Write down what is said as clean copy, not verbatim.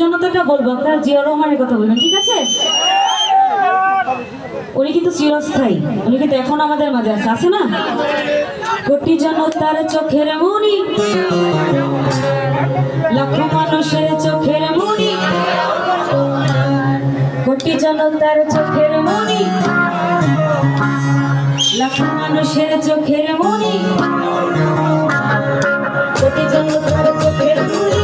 জনতাটা বলবো, আপনারা জিয়া রহমানের কথা বলবেন, ঠিক আছে? উনি কিন্তু চিরস্থায়ী, উনি কিন্তু এখন আমাদের মাঝে আছে না? কোটি জনতার চোখের মনি, লাখ মানুষের চোখের মনি, কোটি জনতার চোখের মনি, লাখ মানুষের চোখের মনি, কোটি জনতার চোখের মনি।